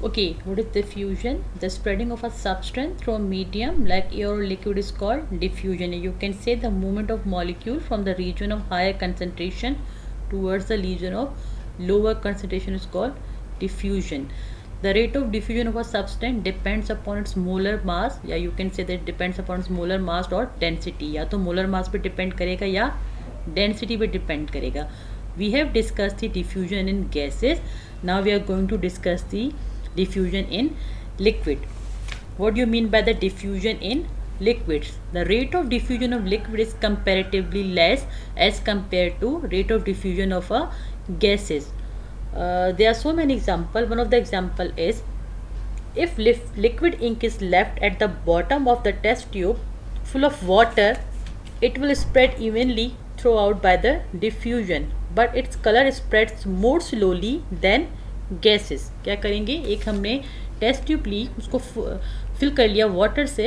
Okay, what is diffusion? The spreading of a substance through a medium like air or liquid is called diffusion. You can say the movement of molecule from the region of higher concentration towards the region of lower concentration is called diffusion. The rate of diffusion of a substance depends upon its molar mass, या you can say that depends upon its molar mass or density. या तो molar mass पे depend करेगा या density पे depend करेगा. We have discussed the diffusion in gases. Now we are going to discuss the diffusion in liquid. What do you mean by the diffusion in liquids? The rate of diffusion of liquid is comparatively less as compared to rate of diffusion of gases. There are so many examples. One of the example is, if liquid ink is left at the bottom of the test tube full of water, it will spread evenly throughout by the diffusion, but its color spreads more slowly than gases. क्या करेंगे, एक हमने test tube ली, उसको fill कर लिया water से,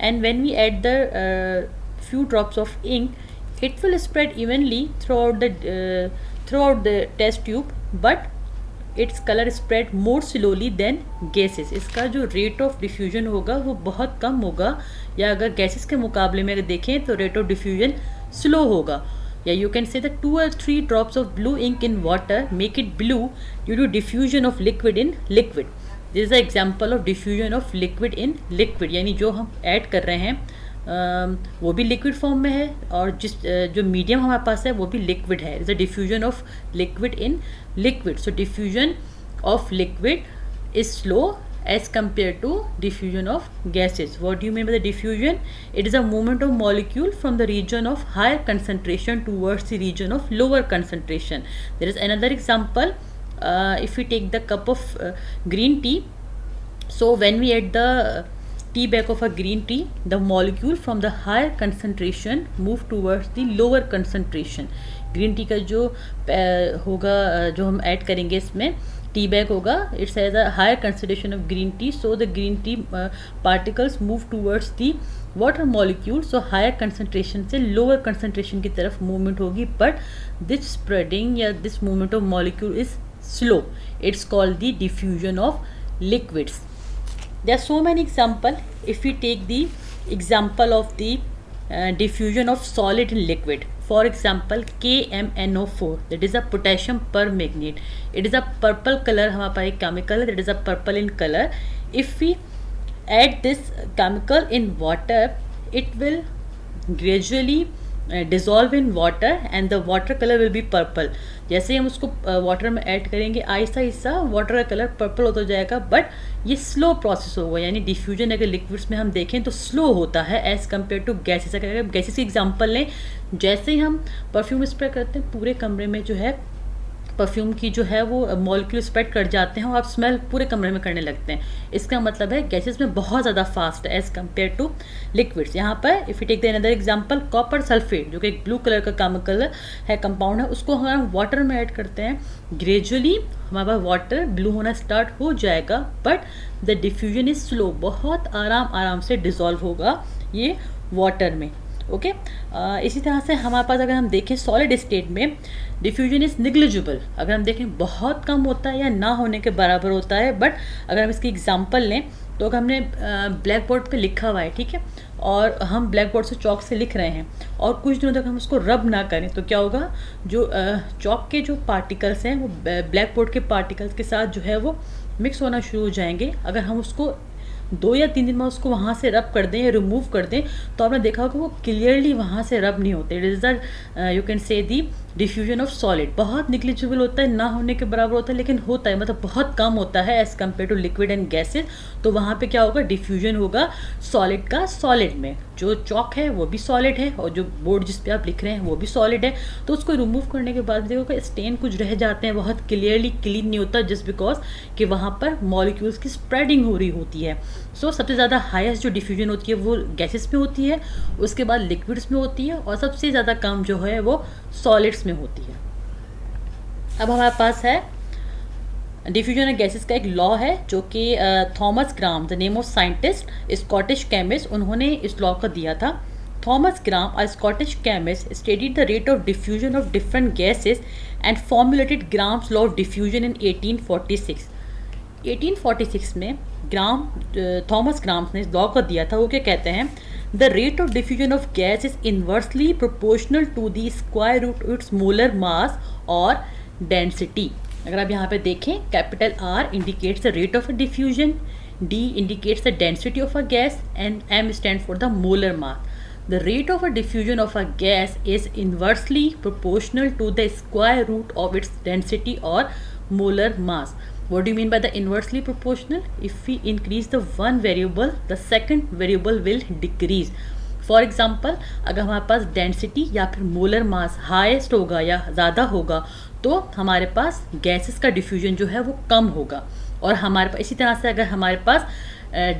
and when we add the few drops of ink it will spread evenly throughout the test tube, but its colour spread more slowly than gases. इसका जो रेट ऑफ डिफ्यूजन होगा वो बहुत कम होगा, या अगर गैसेस के मुकाबले में अगर देखें तो रेट ऑफ डिफ्यूजन स्लो होगा. Yeah, you can say that 2 or 3 drops of blue ink in water make it blue due to diffusion of liquid in liquid. This is an example of diffusion of liquid in liquid. यानी जो हम add कर रहे हैं वो भी liquid form में है, और जो मीडियम हमारे पास है वो भी लिक्विड है. Is a diffusion of liquid in liquid. So diffusion of liquid is slow as compared to diffusion of gases. What do you mean by the diffusion? It is a movement of molecule from the region of higher concentration towards the region of lower concentration. There is another example. If we take the cup of green tea, so when we add the tea bag of a green tea, the molecule from the higher concentration move towards the lower concentration. Green tea का जो होगा, जो हम add करेंगे इसमें tea bag होगा, its has a higher concentration of green tea, so the green tea particles move towards the water molecule. So higher concentration से lower concentration की तरफ मूवमेंट होगी, बट दिस स्प्रेडिंग या this movement of molecule is slow. It's called the diffusion of liquids. There are so many examples. If we take the example of the diffusion of solid in liquid, for example KMNO4, that is a potassium permanganate. It is a purple color. हमारे पास एक chemical that is a purple in color. If we add this chemical in water, it will gradually dissolve in water and the water color will be purple. जैसे ही हम उसको water में add करेंगे Aahista Aahista water का colour purple होता जाएगा, but ये slow process होगा. यानी डिफ्यूजन अगर लिक्विड्स में हम देखें तो स्लो होता है एज़ कम्पेयर टू गैसेस. अगर गैसेस की एग्जांपल लें, जैसे ही हम परफ्यूम स्प्रे करते हैं पूरे कमरे में जो है परफ्यूम की जो है वो मॉलिक्यूल स्प्रेड कर जाते हैं और आप स्मेल पूरे कमरे में करने लगते हैं. इसका मतलब है गैसेस में बहुत ज़्यादा फास्ट है एज़ कम्पेयर टू लिक्विड्स. यहाँ पर if you take the another example copper sulphate, जो कि एक ब्लू कलर का केमिकल है, कंपाउंड है, उसको हम वाटर में ऐड करते हैं, ग्रेजुअली हमारे पास वाटर ब्लू होना स्टार्ट हो जाएगा, but the diffusion is slow. बहुत आराम से डिज़ोल्व होगा ये वाटर में. ओके इसी तरह से हमारे पास अगर हम देखें सॉलिड स्टेट में डिफ्यूजन इज़ निग्लिजिबल. अगर हम देखें बहुत कम होता है या ना होने के बराबर होता है. बट अगर हम इसकी एग्जांपल लें तो अगर हमने ब्लैक बोर्ड पे लिखा हुआ है, ठीक है, और हम ब्लैक बोर्ड से चॉक से लिख रहे हैं और कुछ दिनों तक हम उसको रब ना करें तो क्या होगा, जो चॉक के जो पार्टिकल्स हैं वो ब्लैक बोर्ड के पार्टिकल्स के साथ जो है वो मिक्स होना शुरू हो जाएंगे. अगर हम उसको 2 या 3 दिन में उसको वहाँ से रब कर दें या रिमूव कर दें तो आपने देखा होगा वो क्लियरली वहाँ से रब नहीं होते. It is the you can से दी डिफ्यूजन ऑफ सॉलिड. बहुत निग्लिजिबल होता है, ना होने के बराबर होता है, लेकिन होता है, मतलब बहुत कम होता है as compare to liquid and gases. तो वहाँ पे क्या होगा, डिफ्यूजन होगा सॉलिड का सॉलिड में. जो चॉक है वो भी सॉलिड है और जो बोर्ड जिस पे आप लिख रहे हैं वो भी सॉलिड है. तो उसको रिमूव करने के बाद देखोगे स्टेन कुछ रह जाते हैं, बहुत क्लियरली क्लीन नहीं होता, जस्ट बिकॉज कि वहाँ पर मॉलिक्यूल्स की स्प्रेडिंग हो रही होती है. सो सबसे ज़्यादा हाईएस्ट जो डिफ्यूजन होती है वो गैसेस में होती है, उसके बाद लिक्विड्स में होती है, और सबसे ज़्यादा कम जो है वो सॉलिड्स में होती है. अब हमारे पास है डिफ्यूजन ऑफ गैसेस का एक लॉ है जो कि Thomas gram, the name of scientist, Scottish chemist, उन्होंने इस लॉ को दिया था. Thomas gram, a Scottish chemist, studied the rate of diffusion of different gases and formulated grams law of diffusion इन 1846. 1846 में थॉमस ग्राम्स ने इस लॉ को दिया था। वो क्या कहते हैं, the rate of diffusion of gas is inversely proportional to the square root its molar mass और डेंसिटी। अगर आप यहाँ पे देखें, capital R indicates the rate of diffusion, D indicates the density of a gas, and M stands for the molar mass. The rate of a diffusion of a gas is inversely proportional to the square root of its density or molar mass. What do you mean by the inversely proportional? If we increase the one variable, the second variable will decrease. For example, अगर हमारे पास density या फिर molar mass highest होगा या ज़्यादा होगा तो हमारे पास गैसेस का डिफ्यूजन जो है वो कम होगा, और हमारे पास इसी तरह से अगर हमारे पास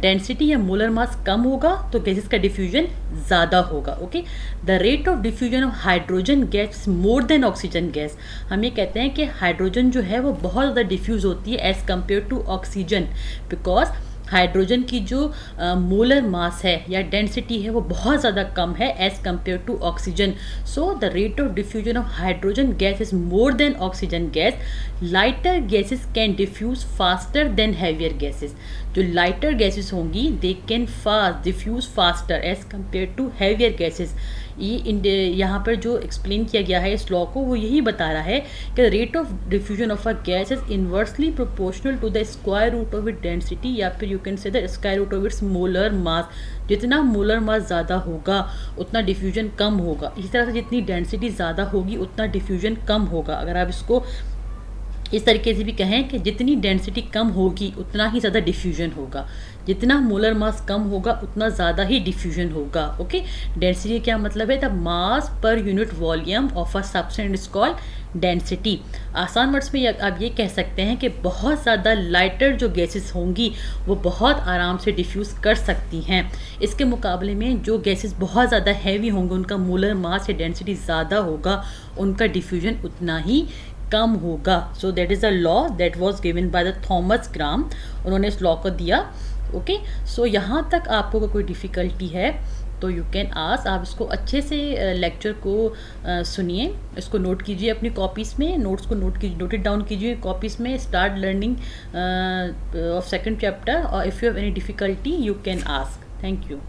डेंसिटी या मोलर मास कम होगा तो गैसेस का डिफ्यूजन ज़्यादा होगा। Okay, the rate of diffusion of hydrogen gas more than oxygen gas. हम ये कहते हैं कि हाइड्रोजन जो है वो बहुत ज़्यादा डिफ्यूज़ होती है as compare to oxygen, because hydrogen की जो मोलर मास है या डेंसिटी है वो बहुत ज़्यादा कम है as compare to oxygen. So the rate of diffusion of hydrogen gas is more than oxygen gas. Lighter gases can diffuse faster than heavier gases. जो लाइटर गैसेस होंगी they can diffuse faster as compare to heavier gases. ये यहाँ पर जो explain किया गया है इस लॉ को, वो यही बता रहा है कि rate of diffusion of a gas is inversely proportional to the square root of it density, या फिर you can say the square root of its molar mass. जितना मोलर मास ज़्यादा होगा उतना डिफ्यूजन कम होगा। इसी तरह से जितनी डेंसिटी ज़्यादा होगी उतना डिफ्यूजन कम होगा। अगर आप इसको इस तरीके से भी कहें कि जितनी डेंसिटी कम होगी उतना ही ज़्यादा डिफ्यूजन होगा, जितना मोलर मास कम होगा उतना ज़्यादा ही डिफ्यूजन होगा। ओके, डेंसिटी क्या मतलब है, the mass per unit volume of a substance is called density. आसान वर्ड्स में आप ये कह सकते हैं कि बहुत ज़्यादा लाइटर जो गैसेस होंगी वो बहुत आराम से डिफ्यूज़ कर सकती हैं। इसके मुकाबले में जो गैसेस बहुत ज़्यादा हैवी होंगे उनका मोलर मास या डेंसिटी ज़्यादा होगा, उनका डिफ्यूजन उतना ही कम होगा। So that is a law that was given by the Thomas Graham. उन्होंने इस लॉ को दिया। ओके, सो यहाँ तक आपको कोई डिफ़िकल्टी है तो यू कैन आस्क। आप इसको अच्छे से लेक्चर को सुनिए, इसको नोट कीजिए अपनी कॉपीज़ में, नोट्स को नोट इट डाउन कीजिए कॉपीज़ में। Start learning of second chapter, और if you have any difficulty you can ask. Thank you.